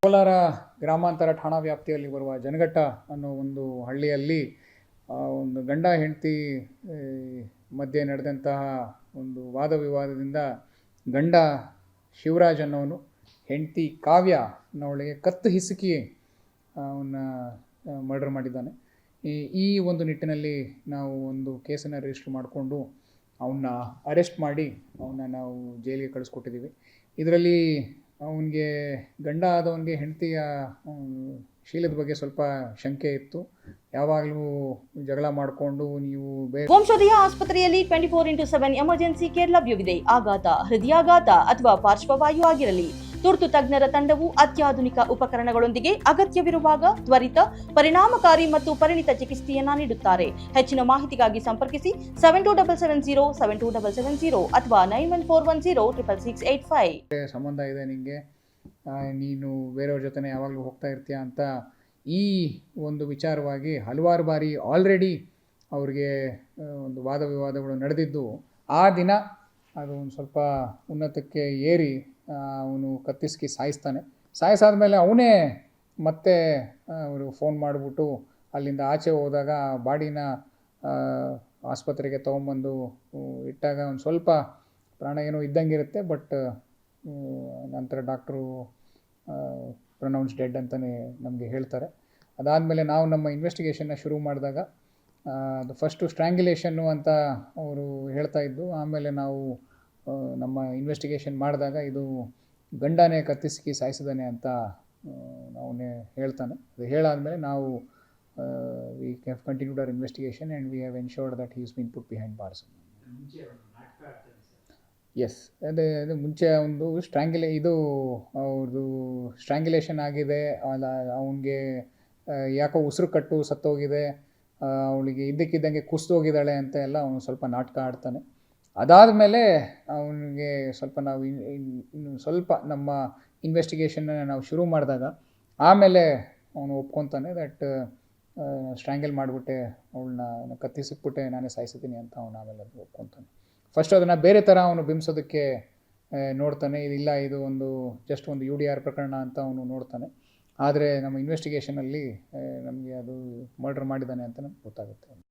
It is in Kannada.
ಕೋಲಾರ ಗ್ರಾಮಾಂತರ ಠಾಣಾ ವ್ಯಾಪ್ತಿಯಲ್ಲಿ ಬರುವ ಜನಘಟ್ಟ ಅನ್ನೋ ಒಂದು ಹಳ್ಳಿಯಲ್ಲಿ ಒಂದು ಗಂಡ ಹೆಂಡತಿ ಮಧ್ಯೆ ನಡೆದಂತಹ ಒಂದು ವಾದ ವಿವಾದದಿಂದ ಗಂಡ ಶಿವರಾಜ್ ಅನ್ನೋನು ಹೆಂಡತಿ ಕಾವ್ಯ ಅನ್ನೋಳಿಗೆ ಕತ್ತು ಹಿಸುಕಿ ಅವನ್ನ ಮರ್ಡರ್ ಮಾಡಿದ್ದಾನೆ. ಈ ಒಂದು ನಿಟ್ಟಿನಲ್ಲಿ ನಾವು ಒಂದು ಕೇಸನ್ನು ರಿಜಿಸ್ಟರ್ ಮಾಡಿಕೊಂಡು ಅವನ್ನ ಅರೆಸ್ಟ್ ಮಾಡಿ ಅವನ್ನ ನಾವು ಜೈಲಿಗೆ ಕಳಿಸ್ಕೊಟ್ಟಿದ್ದೀವಿ. ಇದರಲ್ಲಿ ಅವನಿಗೆ ಗಂಡ ಆದವನಿಗೆ ಹೆಂಡತಿಯ ಶೀಲದ ಬಗ್ಗೆ ಸ್ವಲ್ಪ ಶಂಕೆ ಇತ್ತು. ಯಾವಾಗಲೂ ಜಗಳ ಮಾಡಿಕೊಂಡು ನೀವು ವಂಶೋದಯ ಆಸ್ಪತ್ರೆಯಲ್ಲಿ 24x7 ಎಮರ್ಜೆನ್ಸಿ ಕೇರ್ ಲಭ್ಯವಿದೆ. ಆಘಾತ, ಹೃದಯಾಘಾತ ಅಥವಾ ಪಾರ್ಶ್ವವಾಯು ಆಗಿರಲಿ, ತುರ್ತು ತಜ್ಞರ ತಂಡವು ಅತ್ಯಾಧುನಿಕ ಉಪಕರಣಗಳೊಂದಿಗೆ ಅಗತ್ಯವಿರುವಾಗ ತ್ವರಿತ, ಪರಿಣಾಮಕಾರಿ ಮತ್ತು ಪರಿಣಿತ ಚಿಕಿತ್ಸೆಯನ್ನ ನೀಡುತ್ತಾರೆ. ಹೆಚ್ಚಿನ ಮಾಹಿತಿಗಾಗಿ ಸಂಪರ್ಕಿಸಿ 727770 72770 ಅಥವಾ 9141066685. ಸಂಬಂಧ ಇದೆ ನಿಮಗೆ, ನೀನು ಬೇರೆಯವ್ರ ಜೊತೆ ಯಾವಾಗಲೂ ಹೋಗ್ತಾ ಇರ್ತೀಯ ಅಂತ ಈ ಒಂದು ವಿಚಾರವಾಗಿ ಹಲವಾರು ಬಾರಿ ಆಲ್ರೆಡಿ ಅವ್ರಿಗೆ ಒಂದು ವಾದ ವಿವಾದಗಳು ನಡೆದಿದ್ದು. ಆ ದಿನ ಅದು ಒಂದು ಸ್ವಲ್ಪ ಉನ್ನತಕ್ಕೆ ಏರಿ ಅವನು ಕತ್ತಿಸ್ಕಿ ಸಾಯಿಸಾದ್ಮೇಲೆ ಅವನೇ ಮತ್ತೆ ಅವರು ಫೋನ್ ಮಾಡಿಬಿಟ್ಟು ಅಲ್ಲಿಂದ ಆಚೆ ಹೋದಾಗ ಬಾಡಿನ ಆಸ್ಪತ್ರೆಗೆ ತೊಗೊಂಬಂದು ಇಟ್ಟಾಗ ಒಂದು ಸ್ವಲ್ಪ ಪ್ರಾಣ ಏನೋ ಇದ್ದಂಗಿರುತ್ತೆ. ಬಟ್ ನಂತರ ಡಾಕ್ಟ್ರು ಪ್ರೊನೌನ್ಸ್ ಡೆಡ್ ಅಂತಲೇ ನಮಗೆ ಹೇಳ್ತಾರೆ. ಅದಾದಮೇಲೆ ನಾವು ನಮ್ಮ ಇನ್ವೆಸ್ಟಿಗೇಷನ್ನ ಶುರು ಮಾಡಿದಾಗ ಅದು ಫಸ್ಟು ಸ್ಟ್ರ್ಯಾಂಗ್ಯುಲೇಷನ್ನು ಅಂತ ಅವರು ಹೇಳ್ತಾಯಿದ್ದು. ಆಮೇಲೆ ನಾವು ನಮ್ಮ ಇನ್ವೆಸ್ಟಿಗೇಷನ್ ಮಾಡಿದಾಗ ಇದು ಗಂಡನೇ ಕತ್ತಿಸಿ ಸಾಯಿಸಿದಾನೆ ಅಂತ ಅವನೇ ಹೇಳ್ತಾನೆ. ಅದು ಹೇಳಾದಮೇಲೆ ನಾವು we have continued our investigation and we have ensured that he is been put behind bars. Yes, ಅದೇ ಮುಂಚೆ ಒಂದು ಅವ್ರದ್ದು ಸ್ಟ್ರ್ಯಾಂಗ್ಯುಲೇಷನ್ ಆಗಿದೆ. ಅವನಿಗೆ ಯಾಕೋ ಉಸಿರು ಕಟ್ಟು ಸತ್ತೋಗಿದೆ, ಅವಳಿಗೆ ಇದ್ದಕ್ಕಿದ್ದಂಗೆ ಕುಸಿದೋಗಿದ್ದಾಳೆ ಅಂತ ಎಲ್ಲ ಅವನು ಸ್ವಲ್ಪ ನಾಟಕ ಆಡ್ತಾನೆ. ಅದಾದಮೇಲೆ ಅವನಿಗೆ ಸ್ವಲ್ಪ ನಾವು ಇನ್ನು ಸ್ವಲ್ಪ ನಮ್ಮ ಇನ್ವೆಸ್ಟಿಗೇಷನ್ನ ನಾವು ಶುರು ಮಾಡಿದಾಗ ಆಮೇಲೆ ಅವನು ಒಪ್ಕೊತಾನೆ ದಟ್ ಸ್ಟ್ರ್ಯಾಂಗಲ್ ಮಾಡಿಬಿಟ್ಟೆ, ಅವಳನ್ನ ಕತ್ತಿಸಿಕ್ಬಿಟ್ಟೆ ನಾನೇ ಸಾಯಿಸಿದ್ದೀನಿ ಅಂತ ಅವನು ಆಮೇಲೆ ಅದು ಒಪ್ಕೊತಾನೆ. ಫಸ್ಟ್ ಅದನ್ನು ಬೇರೆ ಥರ ಅವನು ಬಿಂಬಿಸೋದಕ್ಕೆ ನೋಡ್ತಾನೆ. ಇದಿಲ್ಲ, ಇದು ಒಂದು ಜಸ್ಟ್ ಒಂದು UDR ಪ್ರಕರಣ ಅಂತ ಅವನು ನೋಡ್ತಾನೆ. ಆದರೆ ನಮ್ಮ ಇನ್ವೆಸ್ಟಿಗೇಷನಲ್ಲಿ ನಮಗೆ ಅದು ಮರ್ಡರ್ ಮಾಡಿದ್ದಾನೆ ಅಂತ ನಮ್ಗೆ ಗೊತ್ತಾಗುತ್ತೆ.